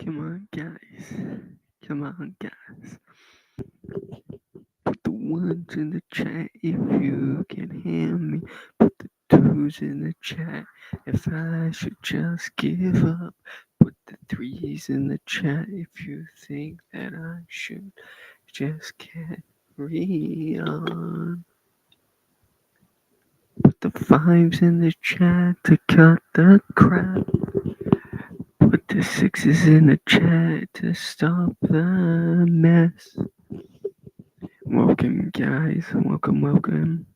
Come on, guys. Come on, guys. Put the ones in the chat if you can hear me. Put the twos in the chat if I should just give up. Put the threes in the chat if you think that I should just carry on. Put the fives in the chat to cut the crap. Put the sixes in the chat to stop the mess. Welcome, guys. Welcome.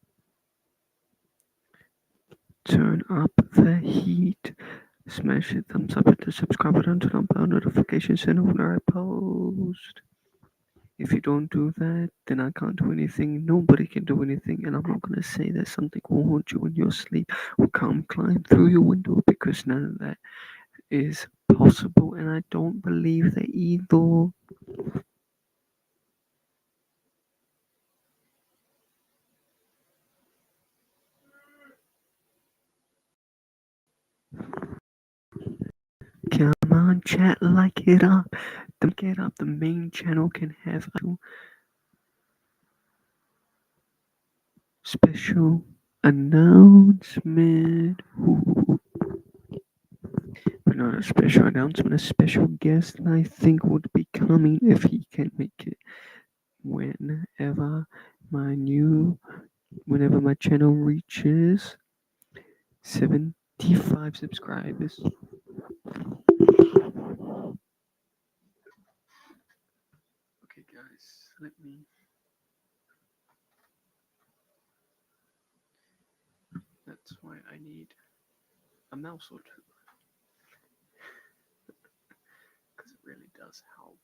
Turn up the heat. Smash the thumbs up, hit the subscribe button, turn on bell notifications, and when I post. If you don't do that, then I can't do anything. Nobody can do anything, and I'm not gonna say that something will haunt you in your sleep or come climb through your window because none of that is possible, and I don't believe that either. Come on, chat, like it up. Get up. The main channel can have a special announcement. But not a special announcement, a special guest I think would be coming if he can make it. Whenever whenever my channel reaches 75 subscribers. Okay, guys, let me. That's why I need a mouse or two. Because it really does help.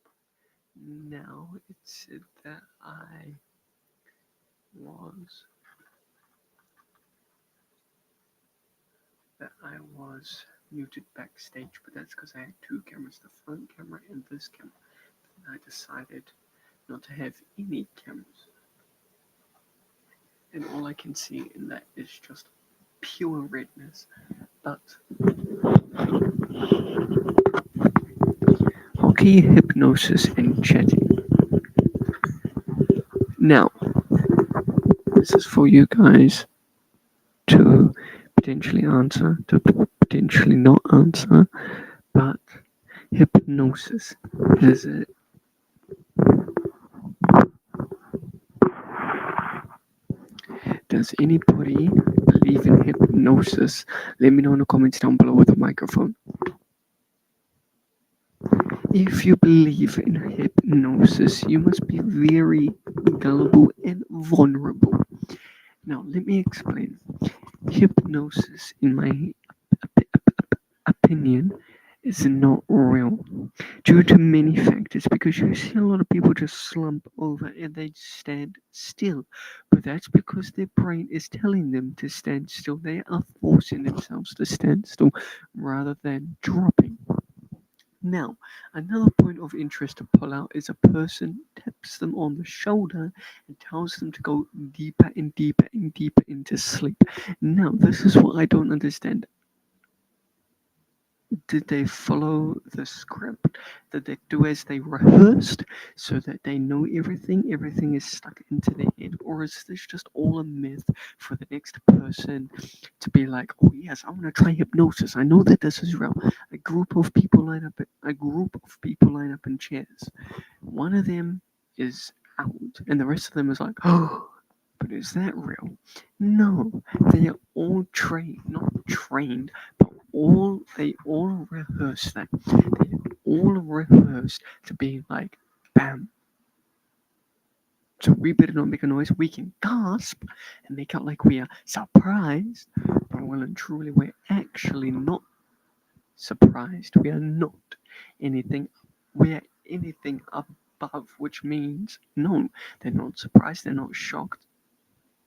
Now it said that I was muted backstage, but that's because I had two cameras, the front camera and this camera. And I decided not to have any cameras. And all I can see in that is just pure redness. But okay, hypnosis and chatting. Now, this is for you guys to potentially answer, to potentially not answer, but hypnosis is it? Does anybody believe in hypnosis? Let me know in the comments down below with a microphone. If you believe in hypnosis, you must be very gullible and vulnerable. Now, let me explain. Hypnosis, in my opinion, is not real due to many factors, because you see a lot of people just slump over and they stand still, but that's because their brain is telling them to stand still. They are forcing themselves to stand still rather than dropping. Now, another point of interest to pull out is a person taps them on the shoulder and tells them to go deeper and deeper and deeper into sleep. Now, this is what I don't understand. Did they follow the script? Did they do as they rehearsed so that they know everything? Everything is stuck into their head? Or is this just all a myth for the next person to be like, oh yes, I want to try hypnosis. I know that this is real. A group of people line up in chairs. One of them is out and the rest of them is like, oh, but is that real? No, they are all trained, not trained, but they all rehearse that. They all rehearsed to be like, bam. So we better not make a noise. We can gasp and make out like we are surprised, but well and truly we're actually not surprised. We are not anything. We are anything above, which means no, they're not surprised. They're not shocked.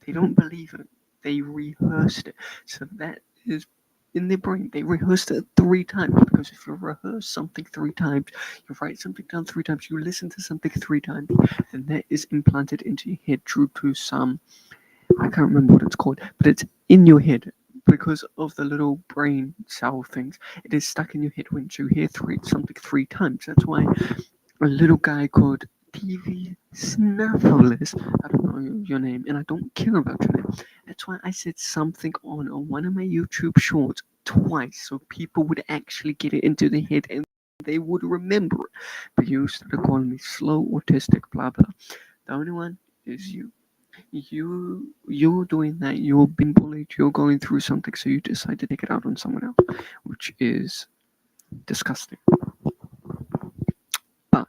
They don't believe it. They rehearsed it. So that is in their brain. They rehearsed it 3 times, because if you rehearse something 3 times, you write something down 3 times, you listen to something 3 times, then that is implanted into your head due to some, I can't remember what it's called, but it's in your head. because of the little brain cell things. It is stuck in your head when you hear something three times. That's why a little guy called TV Snuffles. I don't know your name, and I don't care about your name. That's why I said something on one of my YouTube shorts twice, so people would actually get it into their head and they would remember it. But you started calling me slow, autistic, blah blah. The only one is you. You're doing that. You're being bullied. You're going through something, so you decide to take it out on someone else, which is disgusting. But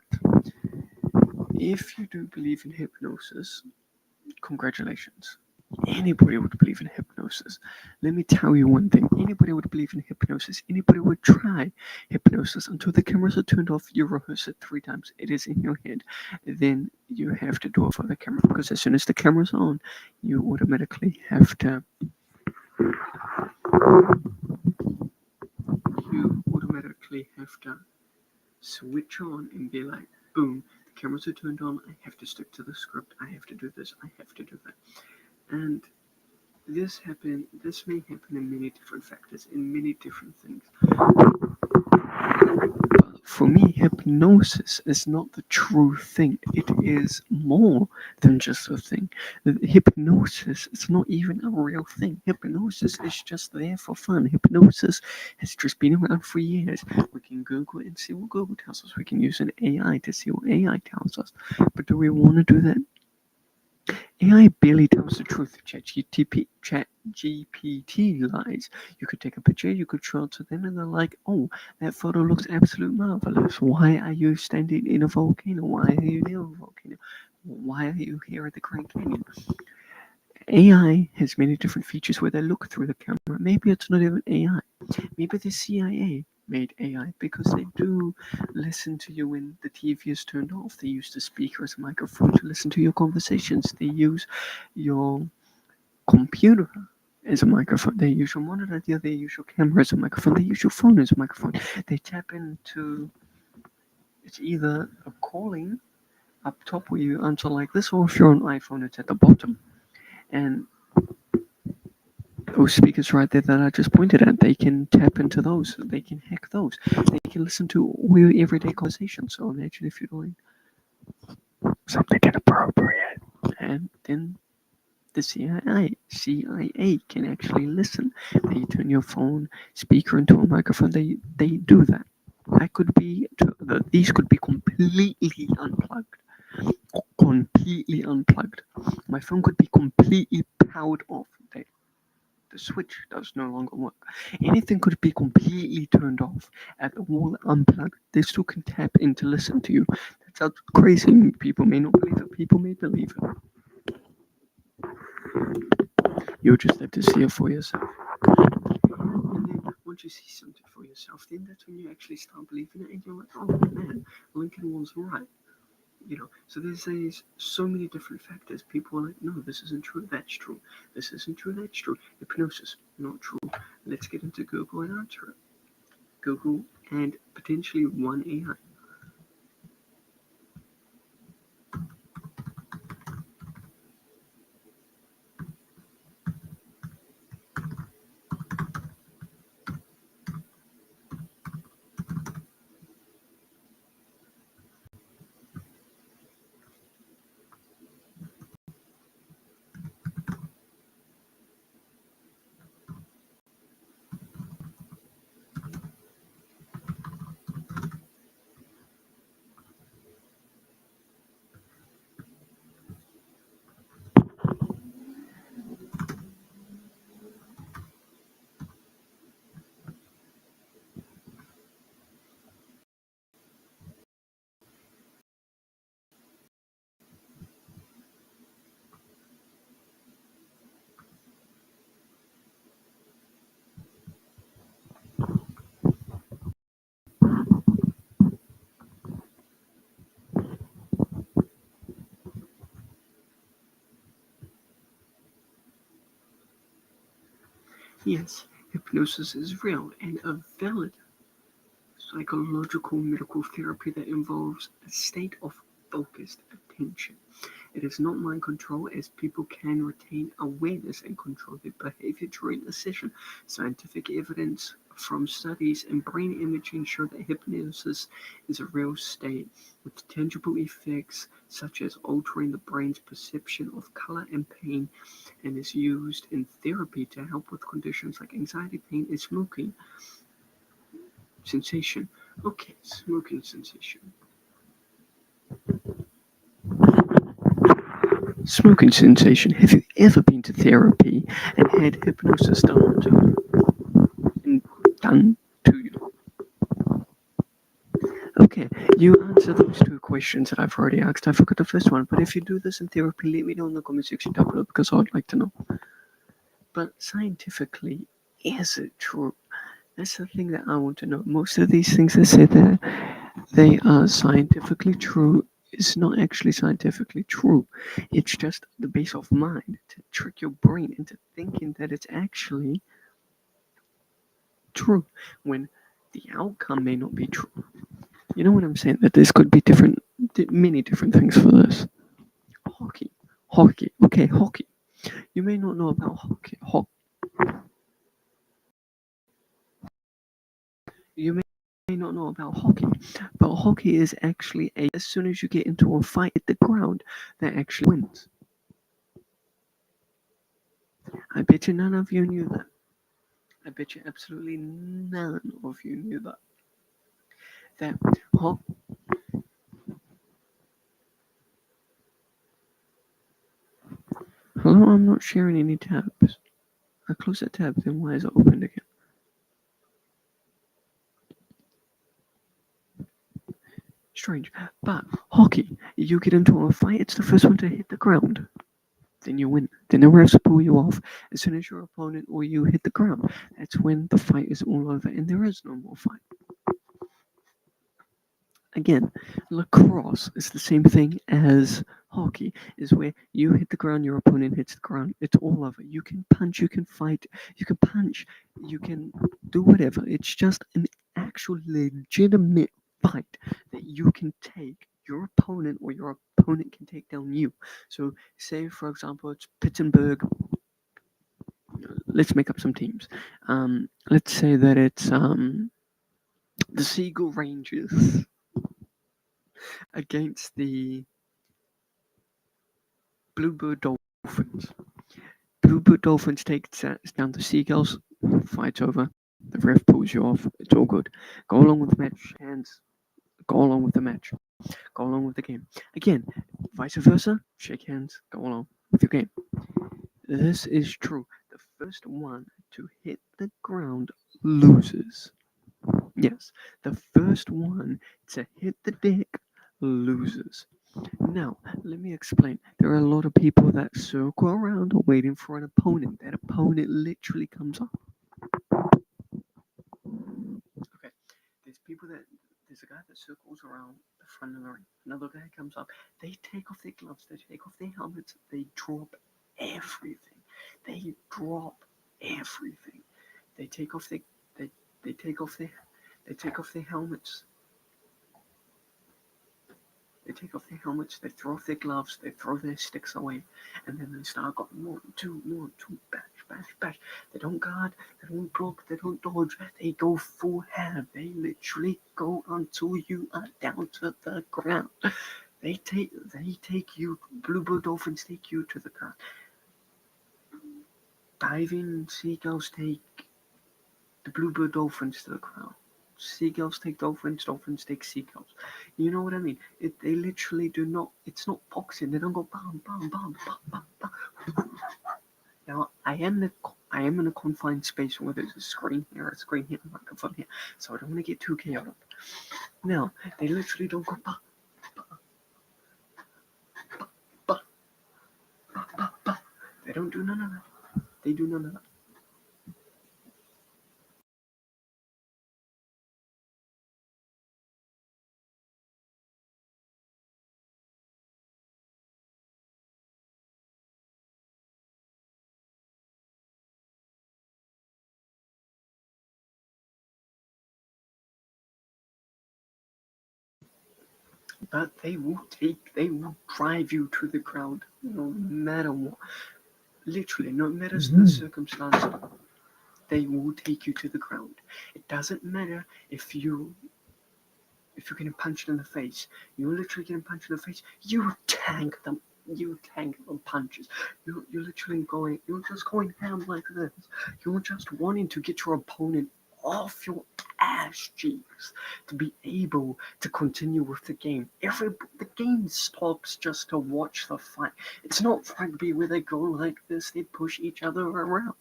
if you do believe in hypnosis, congratulations. Anybody would believe in hypnosis. Let me tell you one thing. Anybody would believe in hypnosis. Anybody would try hypnosis until the cameras are turned off. You rehearse it three times. It is in your head. Then you have to do it for the camera because as soon as the camera's on, you automatically have to. You automatically have to switch on and be like, boom, the cameras are turned on. I have to stick to the script. I have to do this. I have to do that. And this may happen in many different factors, in many different things. But for me, hypnosis is not the true thing. It is more than just a thing. Hypnosis is not even a real thing. Hypnosis is just there for fun. Hypnosis has just been around for years. We can Google it and see what Google tells us. We can use an AI to see what AI tells us. But do we want to do that? AI barely tells the truth. ChatGPT lies. You could take a picture, you could show it to them, and they're like, "Oh, that photo looks absolutely marvelous. Why are you standing in a volcano? Why are you near a volcano? Why are you here at the Grand Canyon?" AI has many different features where they look through the camera. Maybe it's not even AI. Maybe the CIA made AI because they do listen to you when the TV is turned off. They use the speaker as a microphone to listen to your conversations. They use your computer as a microphone. They use your monitor. They use your camera as a microphone. They use your phone as a microphone. They tap into it's either a calling up top where you answer like this, or if you're on iPhone, it's at the bottom. And those speakers right there that I just pointed at, they can tap into those. They can hack those. They can listen to all your everyday conversations. So imagine if you're doing something inappropriate, and then the CIA can actually listen. They turn your phone speaker into a microphone. They do that. That could be these could be completely unplugged. Completely unplugged. My phone could be completely powered off. The switch does no longer work. Anything could be completely turned off at the wall unplugged. They still can tap in to listen to you. That sounds crazy. People may not believe it. People may believe it. You'll just have to see it for yourself. And then once you see something for yourself, then that's when you actually start believing it and you're like, oh man, Lincoln was right. So there's so many different factors. People are like, no, this isn't true, that's true. This isn't true, that's true. Hypnosis, not true. Let's get into Google and answer it. Google and potentially one AI. Yes, hypnosis is real and a valid psychological medical therapy that involves a state of focused attention. It is not mind control, as people can retain awareness and control their behavior during a session. Scientific evidence from studies in brain imaging show that hypnosis is a real state with tangible effects such as altering the brain's perception of color and pain, and is used in therapy to help with conditions like anxiety, pain, and smoking sensation. Okay, smoking sensation. Smoking sensation. Have you ever been to therapy and had hypnosis done to you? Okay, you answer those two questions that I've already asked. I forgot the first one, but if you do this in therapy, let me know in the comment section down below because I'd like to know. But scientifically, is it true? That's the thing that I want to know. Most of these things that say that they are scientifically true is not actually scientifically true. It's just the base of mind to trick your brain into thinking that it's actually true when the outcome may not be true. You know what I'm saying? That this could be many different things for this. Hockey. Okay, hockey. You may not know about hockey. You may not know about hockey, but hockey is actually as soon as you get into a fight at the ground, that actually wins. I bet you none of you knew that. I bet you absolutely none of you knew that. That Hello, I'm not sharing any tabs. I close that tab, then why is it opened again? Strange. But hockey, you get into a fight, it's the first one to hit the ground. Then you win. Then the refs pull you off as soon as your opponent or you hit the ground. That's when the fight is all over and there is no more fight. Again, lacrosse is the same thing as hockey, is where you hit the ground, your opponent hits the ground, it's all over. You can punch, you can fight, you can punch, you can do whatever. It's just an actual legitimate fight that you can take your opponent or your opponent can take down you. So, say for example, it's Pittsburgh. Let's make up some teams. Let's say that it's the Seagull Rangers against the Bluebird Dolphins. Bluebird Dolphins takes down the Seagulls. Fight's over. The ref pulls you off. It's all good. Go along with the match. Hands. Go along with the match. Go along with the game. Again, vice versa. Shake hands. Go along with your game. This is true. The first one to hit the ground loses. Yes, the first one to hit the deck loses. Now, let me explain. There are a lot of people that circle around waiting for an opponent. That opponent literally comes up. Okay, there's a guy that circles around the front of the ring. Another guy comes up. They take off their gloves. They take off their helmets. They drop everything. They drop everything. They take off their they, they take off their they take off their helmets. They take off their helmets, they throw off their gloves, they throw their sticks away, and then they start going 1, 2, 1, 2, bash, bash, bash. They don't guard, they don't block, they don't dodge, they go full hand. They literally go until you are down to the ground. They take you, Bluebird Dolphins take you to the ground. Diving Seagulls take the Bluebird Dolphins to the ground. Seagulls take dolphins, dolphins take seagulls. You know what I mean? They literally do not. It's not boxing. They don't go bam, bam, bam, bam, bam, bam. Now I am in a confined space where there's a screen here, a microphone here, so I don't want to get too chaotic. Now they literally don't go bam, bam, bam, bam, bam, bam. They don't do none of that. They do none of that. but they will drive you to the ground, no matter what. Literally, no matter the circumstance, they will take you to the ground. It doesn't matter if you're getting punched in the face. You're literally getting punched in the face. You tank them. You tank them punches. You're literally going. You're just going ham like this. You're just wanting to get your opponent off your ass cheeks to be able to continue with the game. The game stops just to watch the fight. It's not rugby where they go like this. They push each other around.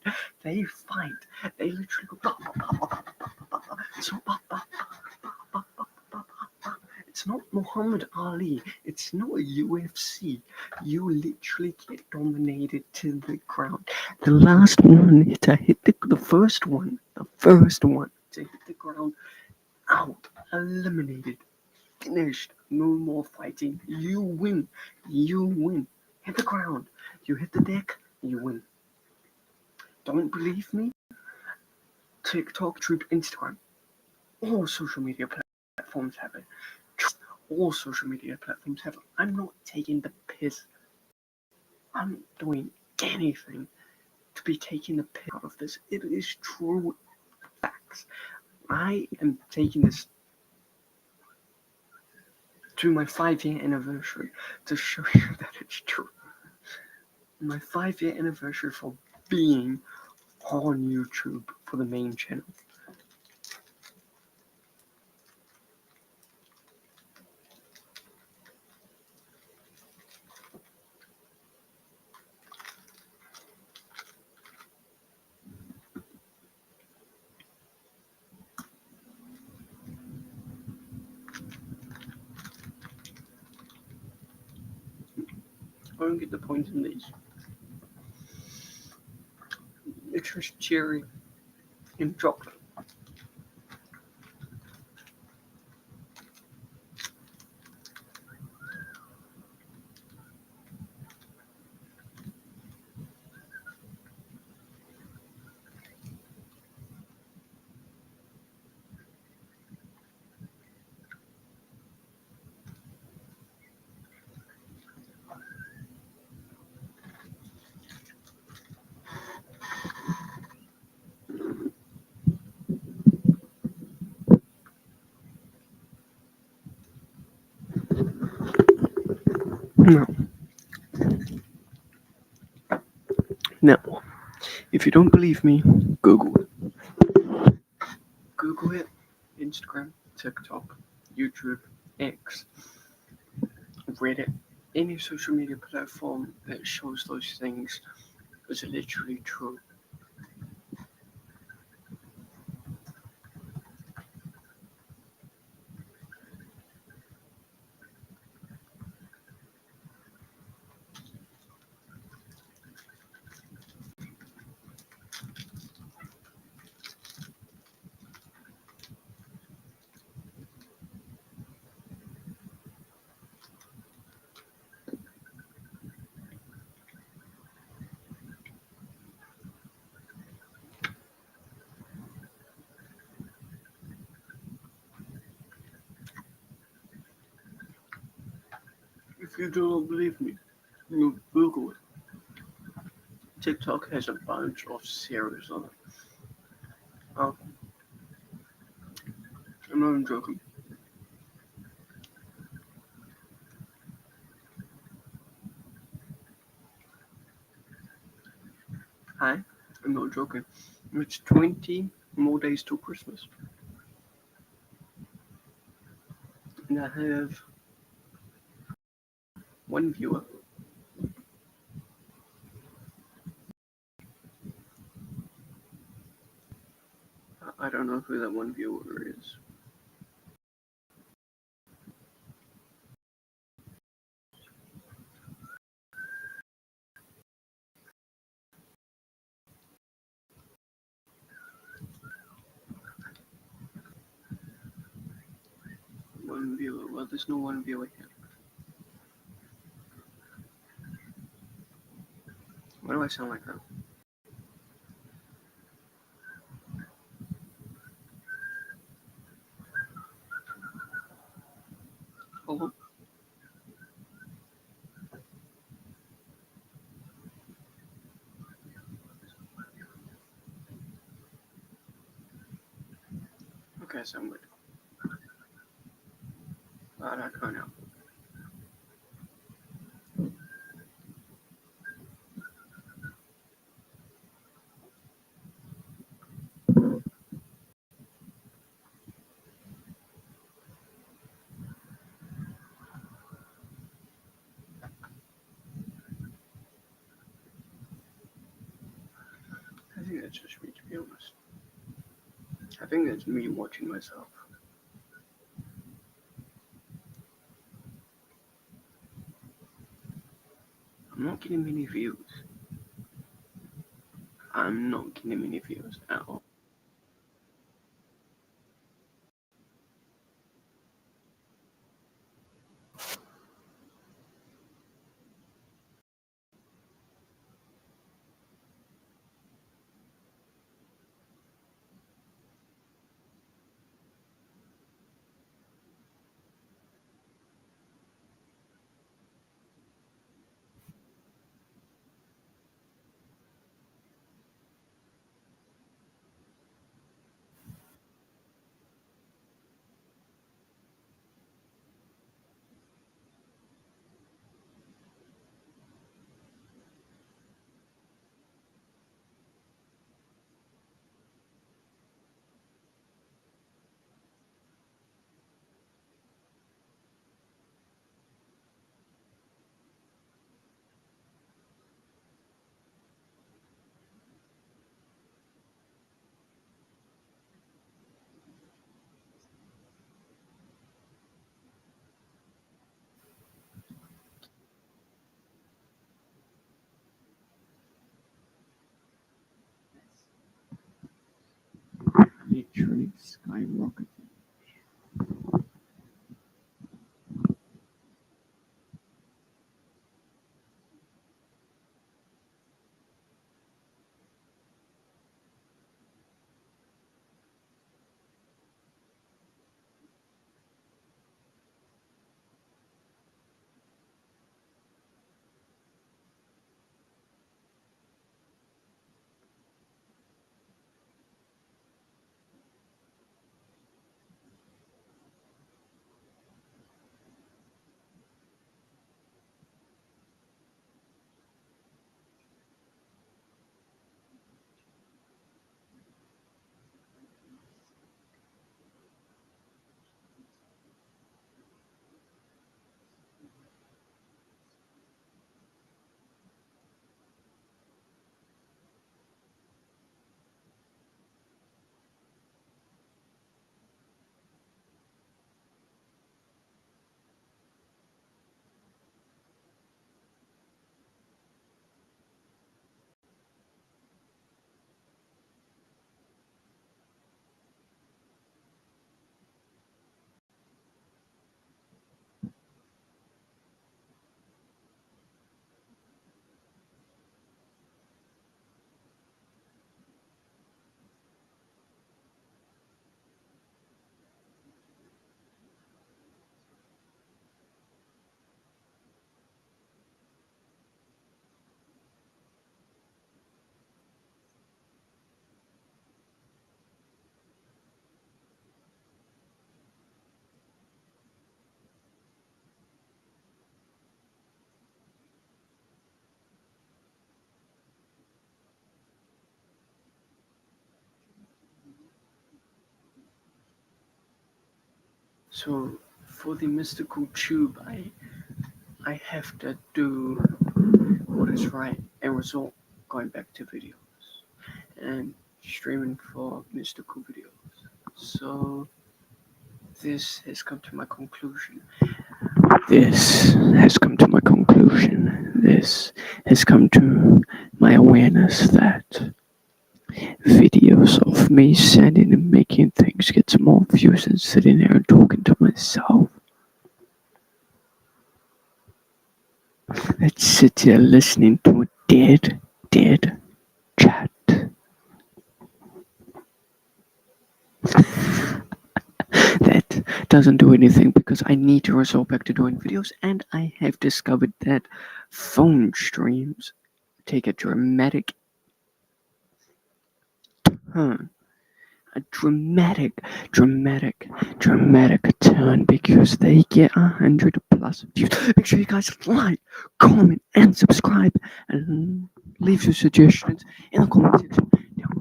They fight. They literally go. It's it's not Muhammad Ali. It's not UFC. You literally get dominated to the ground. The last one to hit the first one to hit the ground, out, eliminated, finished. No more fighting. You win. You win. Hit the ground. You hit the deck. You win. Don't believe me? TikTok, YouTube, Instagram, all social media platforms have it. All social media platforms have it. I'm not taking the piss. I'm not doing anything to be taking the piss out of this. It is true facts. I am taking this to my 5-year anniversary to show you that it's true. My 5-year anniversary for being on YouTube for the main channel. I don't get the point in these. It's just cherry and chocolate. No. Now, if you don't believe me, Google it. Google it. Instagram, TikTok, YouTube, X, Reddit, any social media platform that shows those things is literally true. If you don't believe me, you Google it. TikTok has a bunch of series on it. Oh, I'm not even joking. Hi, I'm not joking. It's 20 more days till Christmas. And I have one viewer. I don't know who that one viewer is. One viewer. Well, there's no one viewer here. Why do I sound like that? Hello? guess I'm good. But I don't know. I think that's just me, to be honest. I think that's me watching myself. I'm not getting many views. I'm not getting many views at all. Literally skyrocketing. So for the mystical tube, I have to do what is right and result going back to videos and streaming for mystical videos. So this has come to my conclusion. This has come to my conclusion. This has come to my awareness that videos of me standing and making things get more views than sitting there and talking to myself. Let's sit here listening to a dead chat. That doesn't do anything because I need to resort back to doing videos, and I have discovered that phone streams take a dramatic turn a dramatic turn because they get 100+ views. Make sure you guys like, comment, and subscribe, and leave your suggestions in the comment section down